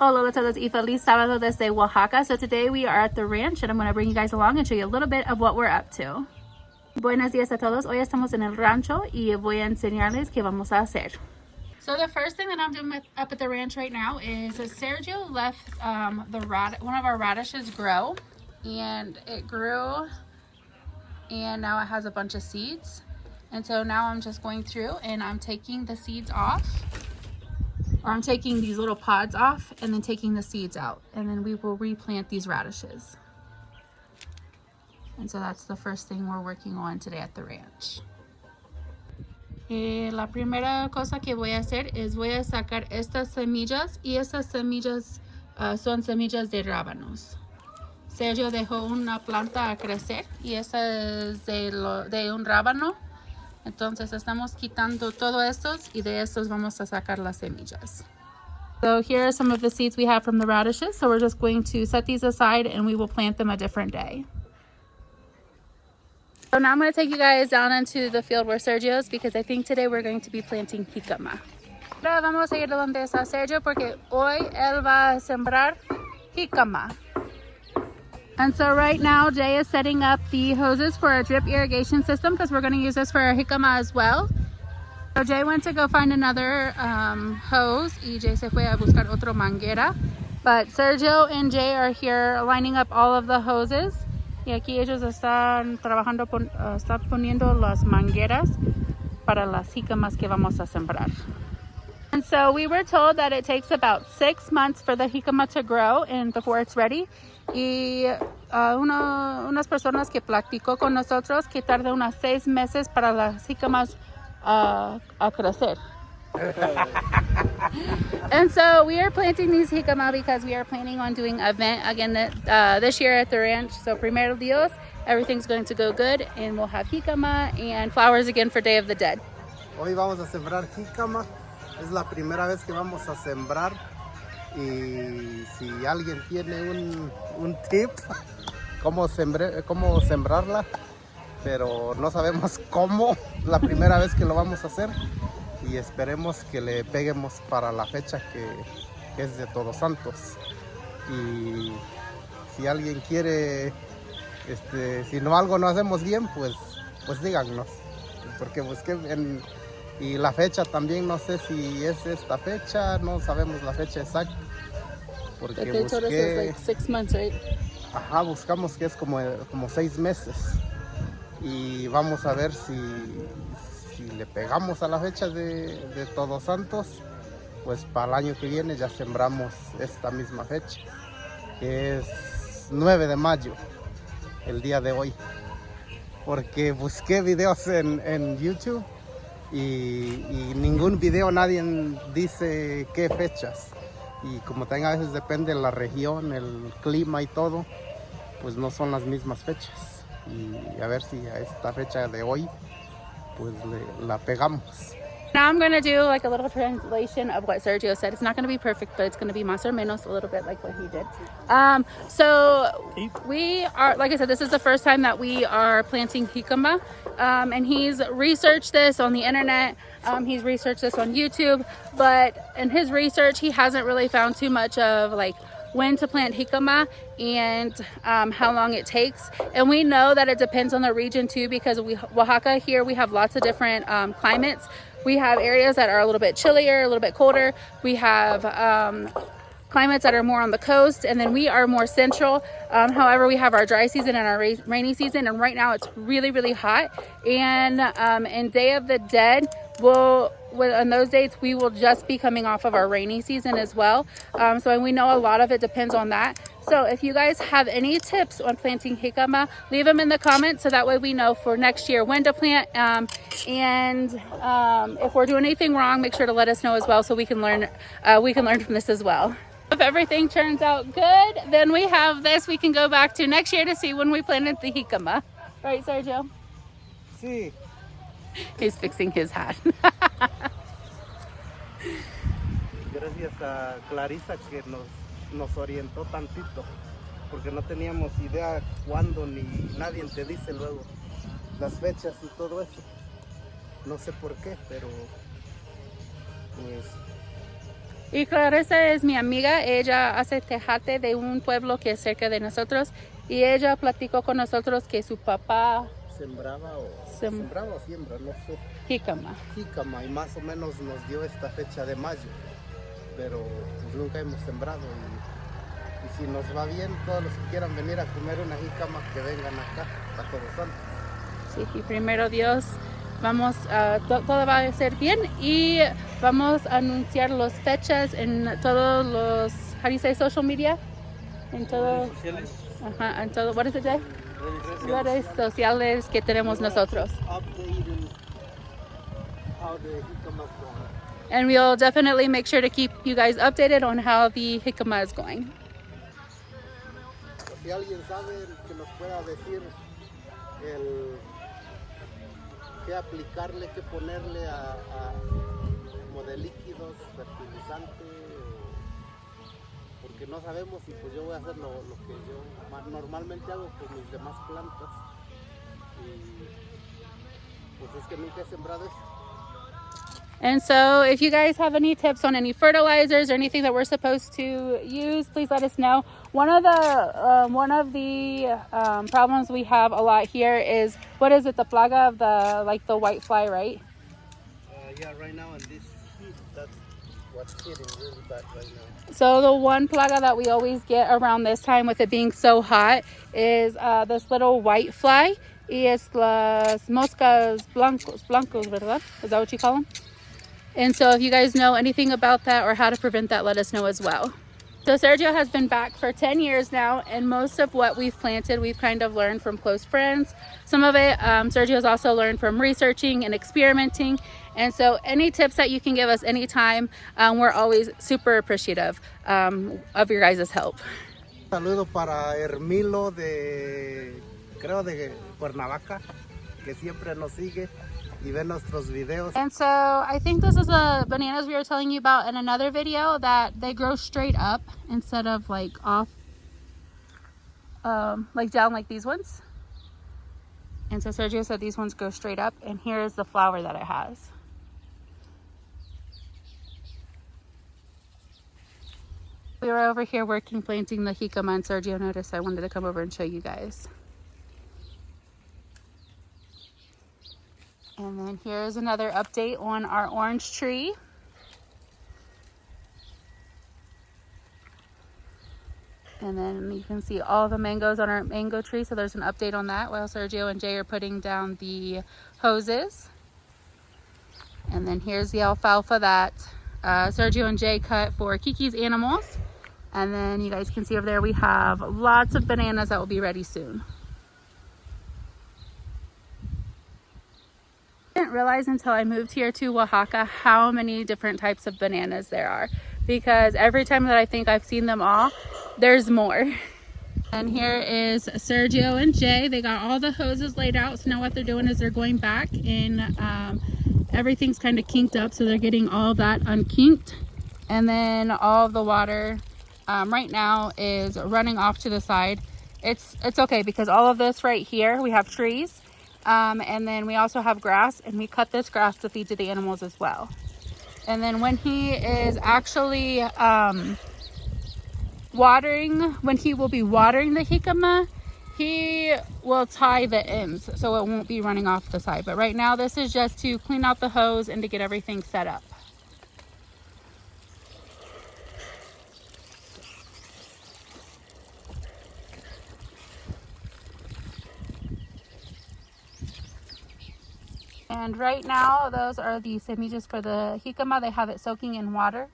Hola a todos y feliz sábado desde Oaxaca. So today we are at the ranch and I'm going to bring you guys along and show you a little bit of what we're up to. Buenos días a todos. Hoy estamos en el rancho y voy a enseñarles qué vamos a hacer. So the first thing that I'm doing up at the ranch right now is Sergio left one of our radishes grow, and it grew and now it has a bunch of seeds. And so now I'm just going through and I'm taking the seeds off. Or I'm taking these little pods off and then taking the seeds out. And then we will replant these radishes. And so that's the first thing we're working on today at the ranch. La primera cosa que voy a hacer es voy a sacar estas semillas. Y estas semillas son semillas de rábanos. Sergio dejó una planta a crecer y esa es de un rábano. Entonces estamos quitando todo estos y de estos vamos a sacar las semillas. So here are some of the seeds we have from the radishes. So we're just going to set these aside and we will plant them a different day. So now I'm going to take you guys down into the field where Sergio is because I think today we're going to be planting jícama. Ahora vamos a ir donde está Sergio porque hoy él va a sembrar jícama. And so right now, Jay is setting up the hoses for a drip irrigation system because we're going to use this for our jícama as well. So Jay went to go find another hose y Jay se fue a buscar otro manguera. But Sergio and Jay are here lining up all of the hoses. Y aquí ellos están trabajando, están poniendo las mangueras para las jícamas que vamos a sembrar. And so we were told that it takes about 6 months for the jícama to grow and before it's ready. Y unas personas que platicó con nosotros que tarda unos 6 meses para las jícamas a crecer. And so we are planting these jícama because we are planning on doing an event again this year at the ranch. So primero Dios, everything's going to go good and we'll have jícama and flowers again for Day of the Dead. Hoy vamos a sembrar jícama. Es la primera vez que vamos a sembrar. Y si alguien tiene un tip cómo sembrarla, pero no sabemos cómo, la primera vez que lo vamos a hacer y esperemos que le peguemos para la fecha que es de Todos Santos. Y si alguien quiere, si algo no hacemos bien, pues díganos, porque busqué y la fecha también, no sé si es esta fecha, no sabemos la fecha exacta. Porque busqué, 6 months, right? Ajá, buscamos que es como 6 meses. Y vamos a ver si le pegamos a la fecha de Todos Santos, pues para el año que viene ya sembramos esta misma fecha, que es 9 de mayo, el día de hoy. Porque busqué videos en YouTube. Y ningún video nadie dice qué fechas, y como también a veces depende de la región, el clima y todo, pues no son las mismas fechas, y a ver si a esta fecha de hoy pues la pegamos. Now I'm going to do like a little translation of what Sergio said. It's not going to be perfect, but it's going to be más o menos a little bit like what he did. So we are, like I said, this is the first time that we are planting jícama. And he's researched this on the internet. He's researched this on YouTube. But in his research, he hasn't really found too much of like when to plant jícama and how long it takes. And we know that it depends on the region too, because Oaxaca here, we have lots of different climates. We have areas that are a little bit chillier, a little bit colder. We have climates that are more on the coast, and then we are more central. However, we have our dry season and our rainy season, and right now it's really, really hot. And in Day of the Dead, on those dates, we will just be coming off of our rainy season as well. So we know a lot of it depends on that. So if you guys have any tips on planting jícama, leave them in the comments so that way we know for next year when to plant. And if we're doing anything wrong, make sure to let us know as well so we can learn from this as well. If everything turns out good, then we have this we can go back to next year to see when we planted the jícama. Right, Sergio? Sí. He's fixing his hat. Gracias a Clarisa que nos orientó tantito, porque no teníamos idea cuándo, ni nadie te dice luego las fechas y todo eso. No sé por qué, pero pues Y Clarissa es mi amiga, ella hace tejate de un pueblo que es cerca de nosotros y ella platicó con nosotros que su papá sembraba o siembra, no sé. jícama. Jícama, y más o menos nos dio esta fecha de mayo, pero pues nunca hemos sembrado y si nos va bien, todos los que quieran venir a comer una jícama que vengan acá a Todos Santos. Sí, y primero Dios, vamos todo va a ser bien y vamos a anunciar las fechas en todos los, how do you say, social media? En todo, en todo, what is it, Jay? Redes sociales que tenemos nosotros. And we'll definitely make sure to keep you guys updated on how the jícama is going. Si alguien sabe que nos pueda decir qué aplicarle, qué ponerle a como de líquidos, fertilizante, porque no sabemos, y pues yo voy a hacer lo que yo normalmente hago con mis demás plantas, y pues es que nunca he sembrado esto. And so if you guys have any tips on any fertilizers or anything that we're supposed to use, please let us know. One of the problems we have a lot here is, what is it, the plaga of the white fly, right? Yeah, right now in this heat, that's what's hitting really bad right now. So the one plaga that we always get around this time with it being so hot is this little white fly. Y es las moscas blancos, ¿verdad? Is that what you call them? And so if you guys know anything about that or how to prevent that, let us know as well. So Sergio has been back for 10 years now, and most of what we've planted, we've kind of learned from close friends. Some of it, Sergio has also learned from researching and experimenting. And so any tips that you can give us anytime, we're always super appreciative of your guys' help. Saludo para Hermilo creo de Cuernavaca, que siempre nos sigue y ve nuestros videos. And so I think this is the bananas we were telling you about in another video, that they grow straight up instead of like off, like down like these ones. And so Sergio said these ones go straight up, and here is the flower that it has. We were over here working, planting the jícama, and Sergio noticed I wanted to come over and show you guys. And then here's another update on our orange tree. And then you can see all the mangoes on our mango tree. So there's an update on that while Sergio and Jay are putting down the hoses. And then here's the alfalfa that Sergio and Jay cut for Kiki's animals. And then you guys can see over there we have lots of bananas that will be ready soon. I didn't realize until I moved here to Oaxaca how many different types of bananas there are, because every time that I think I've seen them all, there's more. And here is Sergio and Jay. They got all the hoses laid out, so now what they're doing is they're going back and everything's kind of kinked up, so they're getting all that unkinked, and then all of the water right now is running off to the side. It's okay, because all of this right here, we have trees. And then we also have grass, and we cut this grass to feed to the animals as well. And then when he is actually when he will be watering the jícama, he will tie the ends so it won't be running off the side. But right now this is just to clean out the hose and to get everything set up. And right now, those are the semillas for the jícama. They have it soaking in water.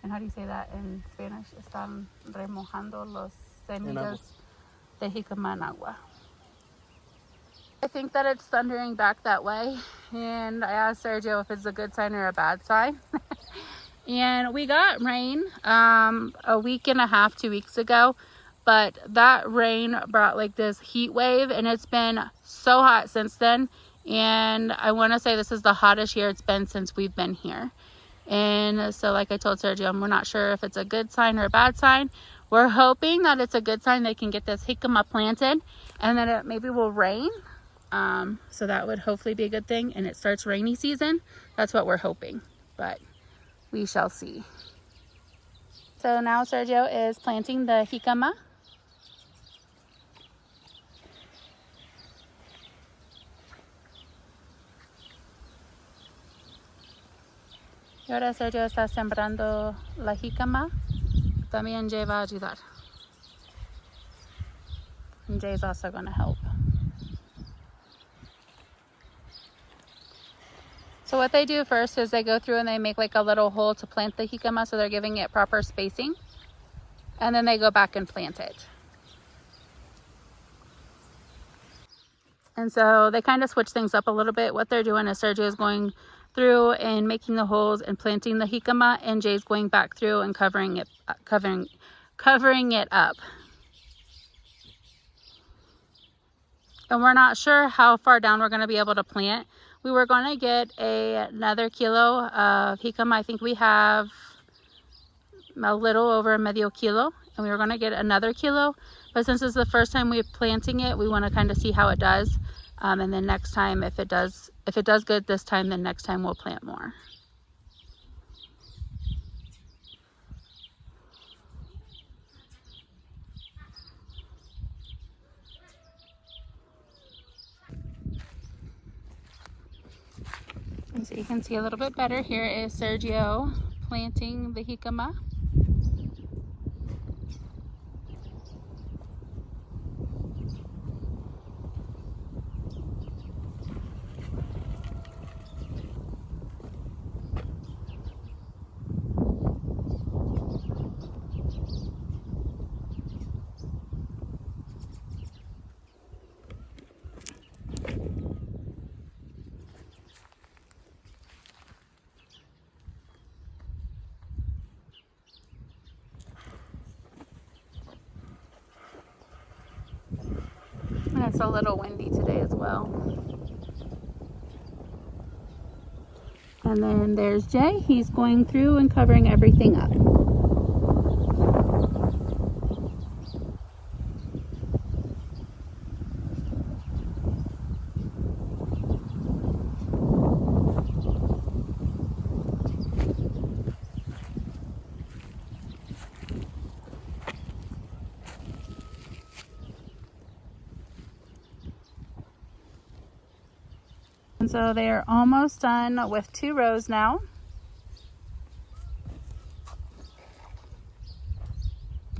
And how do you say that in Spanish? Están remojando los semillas de jícama en agua. I think that it's thundering back that way. And I asked Sergio if it's a good sign or a bad sign. And we got rain a week and a half, 2 weeks ago. But that rain brought like this heat wave, and it's been so hot since then. And I want to say this is the hottest year it's been since we've been here. And so like I told Sergio, we're not sure if it's a good sign or a bad sign. We're hoping that it's a good sign they can get this jícama planted, and then it maybe will rain. So that would hopefully be a good thing, and it starts rainy season. That's what we're hoping, but we shall see. So now Sergio is planting the jícama. Y ahora Sergio está sembrando la jícama. También Jay va a ayudar. And Jay's also going to help. So what they do first is they go through and they make like a little hole to plant the jícama, so they're giving it proper spacing. And then they go back and plant it. And so they kind of switch things up a little bit. What they're doing is Sergio is going through and making the holes and planting the jícama, and Jay's going back through and covering it up. And we're not sure how far down we're going to be able to plant. We were going to get another kilo of jícama. I think we have a little over medio kilo, and we were going to get another kilo. But since it's the first time we're planting it, we want to kind of see how it does. And then next time, if it does good this time, then next time we'll plant more. And so you can see a little bit better. Here is Sergio planting the jícama. And it's a little windy today as well. And then there's Jay. He's going through and covering everything up. And so they're almost done with 2 rows now.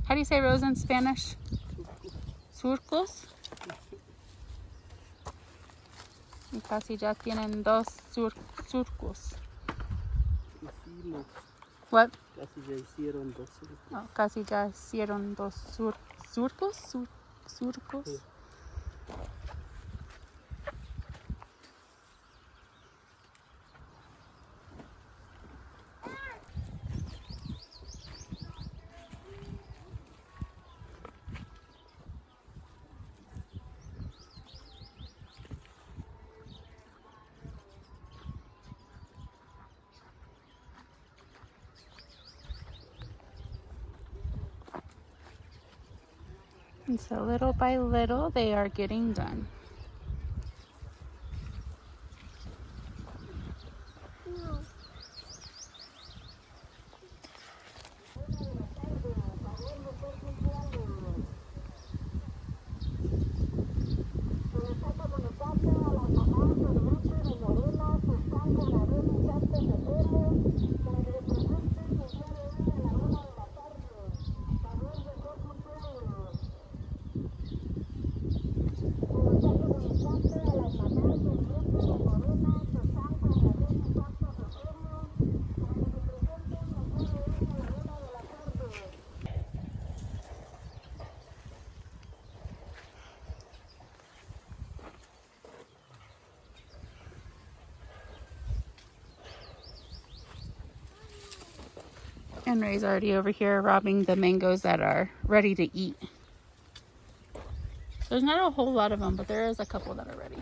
How do you say rows in Spanish? Surcos. Y casi ya tienen 2 surcos. What? Casi ya hicieron 2 surcos. Oh, casi ya hicieron 2 surcos. Surcos. Sí. And so little by little, they are getting done. And Ray's already over here robbing the mangoes that are ready to eat. There's not a whole lot of them, but there is a couple that are ready.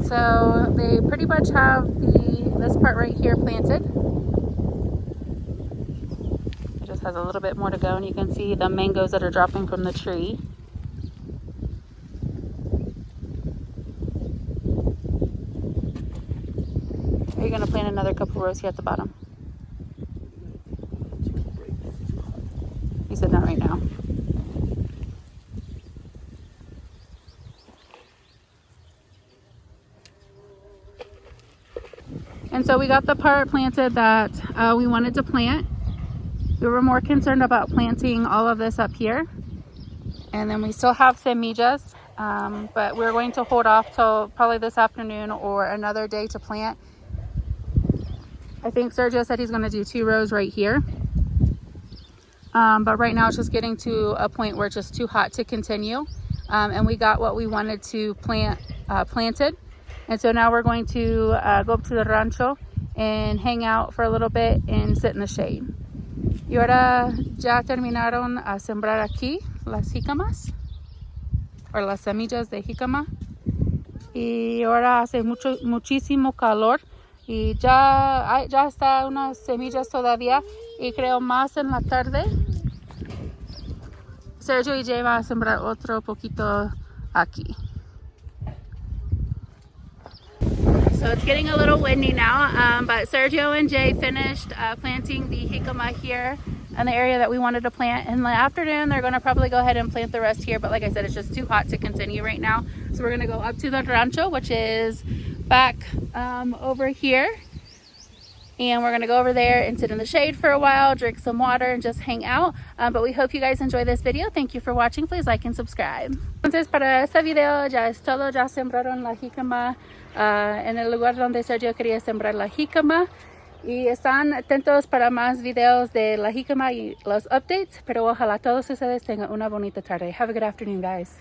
so they pretty much have this part right here planted. It just has a little bit more to go, and you can see the mangoes that are dropping from the tree. Are you going to plant another couple rows here at the bottom? You said not right now. And so we got the part planted that we wanted to plant. We were more concerned about planting all of this up here. And then we still have semillas, but we're going to hold off till probably this afternoon or another day to plant. I think Sergio said he's going to do 2 rows right here. But right now it's just getting to a point where it's just too hot to continue. And we got what we wanted to plant planted. And so now we're going to go up to the rancho and hang out for a little bit and sit in the shade. Y ahora ya terminaron a sembrar aquí las jícamas, o las semillas de jícama. Y ahora hace muchísimo calor. Y ya está unas semillas todavía, y creo más en la tarde Sergio y Jay van a sembrar otro poquito aquí. So it's getting a little windy now, but Sergio and Jay finished planting the jícama here in the area that we wanted to plant. In the afternoon, they're going to probably go ahead and plant the rest here, but like I said, it's just too hot to continue right now. So we're going to go up to the rancho, which is back over here, and we're going to go over there and sit in the shade for a while, drink some water, and just hang out. But we hope you guys enjoy this video. Thank you for watching. Please like and subscribe. Entonces, para este video ya es todo. Ya sembraron la jícama en el lugar donde Sergio quería sembrar la jícama, y están atentos para más videos de la jícama y los updates. Pero ojalá todos ustedes tengan una bonita tarde. Have a good afternoon, guys.